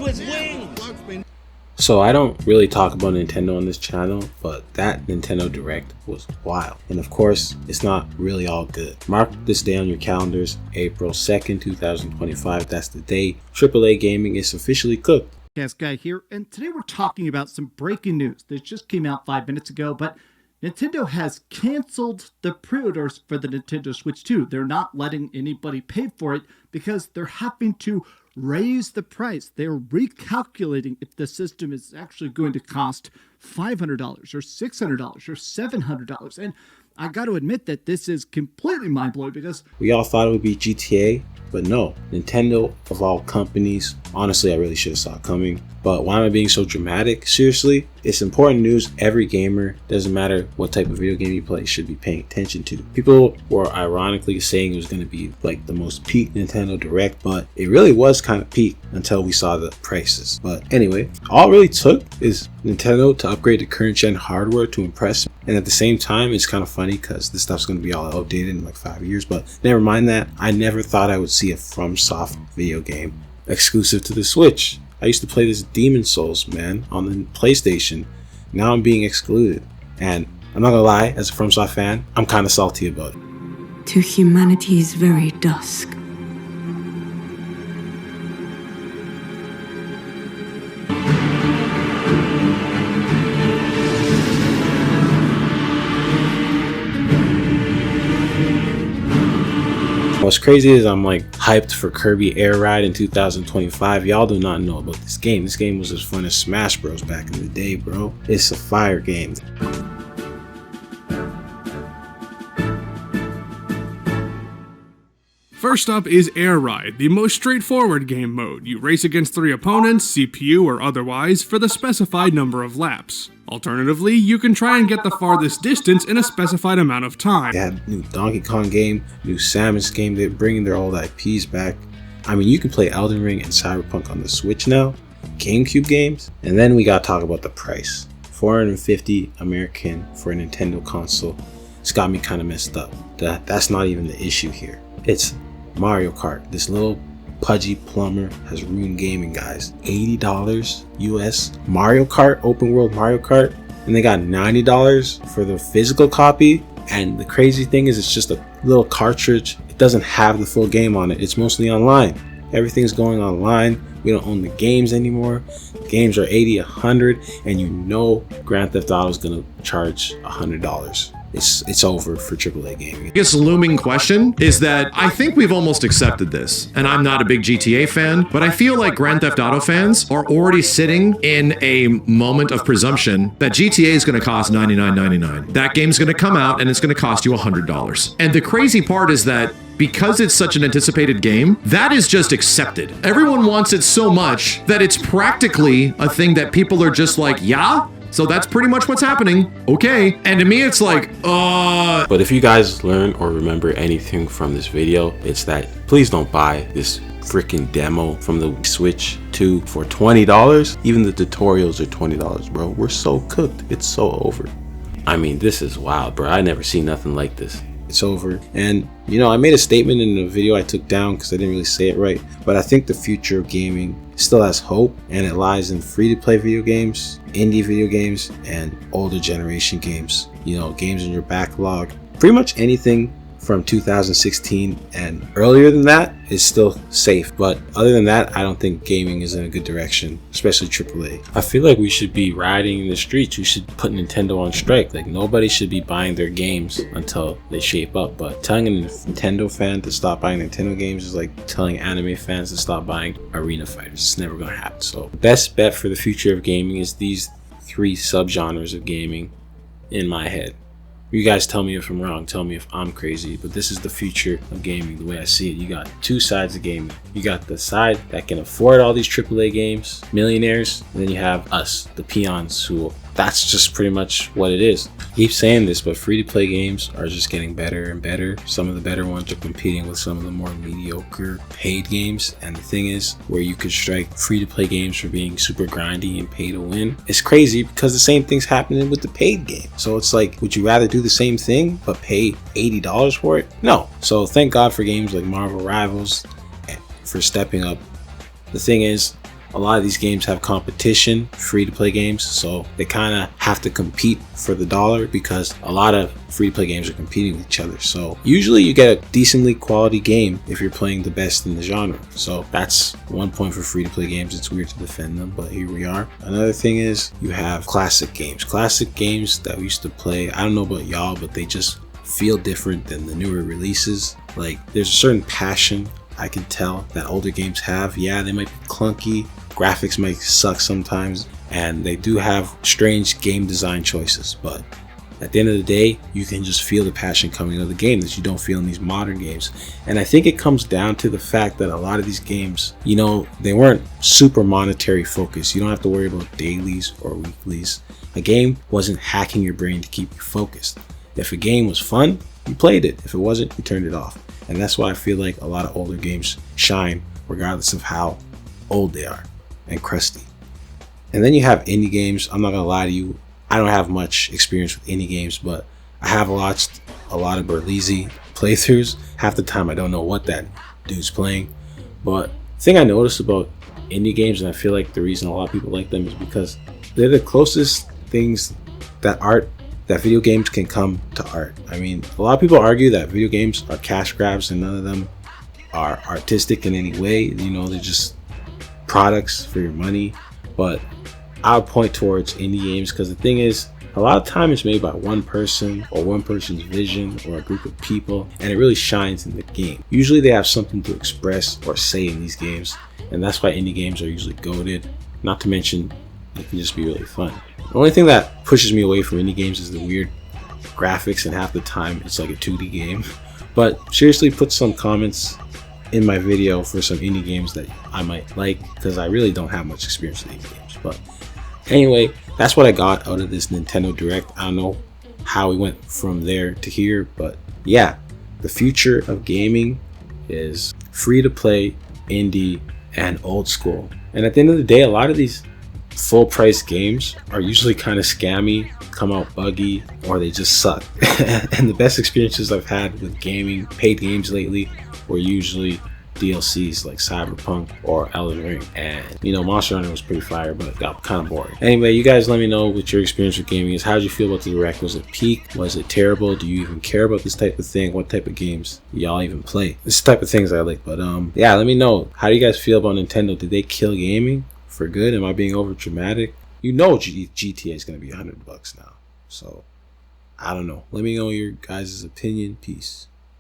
his wings. So I don't really talk about Nintendo on this channel, but that Nintendo Direct was wild. And of course, it's not really all good. Mark this day on your calendars, April 2nd, 2025. That's the day AAA gaming is officially cooked. Yes, Guy here, and today we're talking about some breaking news that just came out 5 minutes ago, but Nintendo has canceled the pre-orders for the Nintendo Switch 2. They're not letting anybody pay for it because they're having to raise the price. They're recalculating if the system is actually going to cost $500 or $600 or $700. And I got to admit that this is completely mind-blowing because we all thought it would be GTA, but no. Nintendo, of all companies, honestly, I really should have saw it coming. But why am I being so dramatic? Seriously, it's important news. Every gamer, doesn't matter what type of video game you play, should be paying attention to. People were ironically saying it was going to be like the most peak Nintendo Direct, but it really was kind of peak until we saw the prices. But anyway, all it really took is Nintendo to upgrade the current gen hardware to impress. And at the same time, it's kind of funny because this stuff's going to be all outdated in like 5 years. But never mind that. I never thought I would see a FromSoft video game exclusive to the Switch. I used to play this Demon Souls, man, on the PlayStation. Now I'm being excluded. And I'm not gonna lie, as a FromSoft fan, I'm kind of salty about it. To humanity's very dusk. What's crazy is I'm like hyped for Kirby Air Ride in 2025. Y'all do not know about this game. This game was as fun as Smash Bros back in the day, bro. It's a fire game. First up is Air Ride, the most straightforward game mode. You race against 3 opponents, CPU or otherwise, for the specified number of laps. Alternatively, you can try and get the farthest distance in a specified amount of time. They had a new Donkey Kong game, new Samus game. They're bringing their old IPs back. I mean, you can play Elden Ring and Cyberpunk on the Switch now, GameCube games. And then we gotta talk about the price. $450 American for a Nintendo console. It's got me kind of messed up. That's not even the issue here. It's Mario Kart. This little pudgy plumber has ruined gaming, guys. $80 US Mario Kart, open world Mario Kart, and they got $90 for the physical copy. And the crazy thing is, it's just a little cartridge. It doesn't have the full game on it. It's mostly online. Everything's going online. We don't own the games anymore. Games are $80, $100, and you know Grand Theft Auto is gonna charge $100. It's over for AAA gaming. I guess the looming question is that I think we've almost accepted this, and I'm not a big GTA fan, but I feel like Grand Theft Auto fans are already sitting in a moment of presumption that GTA is going to cost $99.99. That game's going to come out and it's going to cost you $100. And the crazy part is that because it's such an anticipated game, that is just accepted. Everyone wants it so much that it's practically a thing that people are just like, yeah? So that's pretty much what's happening. Okay. And to me, it's like, But if you guys learn or remember anything from this video, it's that please don't buy this freaking demo from the Switch 2 for $20. Even the tutorials are $20, bro. We're so cooked. It's so over. I mean, this is wild, bro. I never seen nothing like this. It's over. And you know, I made a statement in the video I took down because I didn't really say it right, but I think the future of gaming still has hope, and it lies in free-to-play video games, indie video games, and older generation games. You know, games in your backlog. Pretty much anything from 2016 and earlier than that is still safe, but other than that, I don't think gaming is in a good direction, especially AAA. I feel like we should be rioting in the streets. We should put Nintendo on strike. Like, nobody should be buying their games until they shape up. But telling a Nintendo fan to stop buying Nintendo games is like telling anime fans to stop buying Arena Fighters. It's never gonna happen. So the best bet for the future of gaming is these 3 subgenres of gaming in my head. You guys tell me if I'm wrong, tell me if I'm crazy, but this is the future of gaming, the way I see it. You got 2 sides of gaming. You got the side that can afford all these AAA games, millionaires, and then you have us, the peons, who that's just pretty much what it is. I keep saying this, but free-to-play games are just getting better and better. Some of the better ones are competing with some of the more mediocre paid games, and the thing is, where you could strike free-to-play games for being super grindy and pay to win, it's crazy because the same thing's happening with the paid game. So it's like, would you rather do the same thing but pay $80 for it? No. So thank God for games like Marvel Rivals for stepping up. The thing is, a lot of these games have competition, free-to-play games, so they kind of have to compete for the dollar because a lot of free-to-play games are competing with each other. So usually you get a decently quality game if you're playing the best in the genre. So that's 1 point for free-to-play games. It's weird to defend them, but here we are. Another thing is you have classic games. Classic games that we used to play, I don't know about y'all, but they just feel different than the newer releases. Like, there's a certain passion I can tell that older games have. Yeah, they might be clunky, graphics might suck sometimes, and they do have strange game design choices, but at the end of the day, you can just feel the passion coming out of the game that you don't feel in these modern games. And I think it comes down to the fact that a lot of these games, you know, they weren't super monetary focused. You don't have to worry about dailies or weeklies. A game wasn't hacking your brain to keep you focused. If a game was fun, you played it. If it wasn't, you turned it off. And that's why I feel like a lot of older games shine regardless of how old they are and crusty. And then you have indie games. I'm not gonna lie to you, I don't have much experience with indie games, but I have watched a lot of Berlizzi playthroughs. Half the time I don't know what that dude's playing. But the thing I noticed about indie games, and I feel like the reason a lot of people like them, is because they're the closest things that video games can come to art. I mean, a lot of people argue that video games are cash grabs and none of them are artistic in any way. You know, they're just products for your money. But I'll point towards indie games because the thing is, a lot of time it's made by one person or one person's vision or a group of people, and it really shines in the game. Usually they have something to express or say in these games, and that's why indie games are usually goated. Not to mention, they can just be really fun. The only thing that pushes me away from indie games is the weird graphics, and half the time it's like a 2D game. But seriously, put some comments in my video for some indie games that I might like, because I really don't have much experience with indie games. But anyway, that's what I got out of this Nintendo Direct. I don't know how we went from there to here, but yeah, the future of gaming is free to play, indie, and old school. And at the end of the day, a lot of these full price games are usually kind of scammy, come out buggy, or they just suck. And the best experiences I've had with gaming, paid games lately, were usually DLCs like Cyberpunk or Elden Ring. And you know, Monster Hunter was pretty fire, but it got kind of boring. Anyway, you guys let me know what your experience with gaming is. How did you feel about the Direct? Was it peak? Was it terrible? Do you even care about this type of thing? What type of games y'all even play? This type of things I like. But yeah, let me know. How do you guys feel about Nintendo? Did they kill gaming for good? Am I being over dramatic? You know GTA is going to be $100 now. So I don't know. Let me know your guys' opinion. Peace.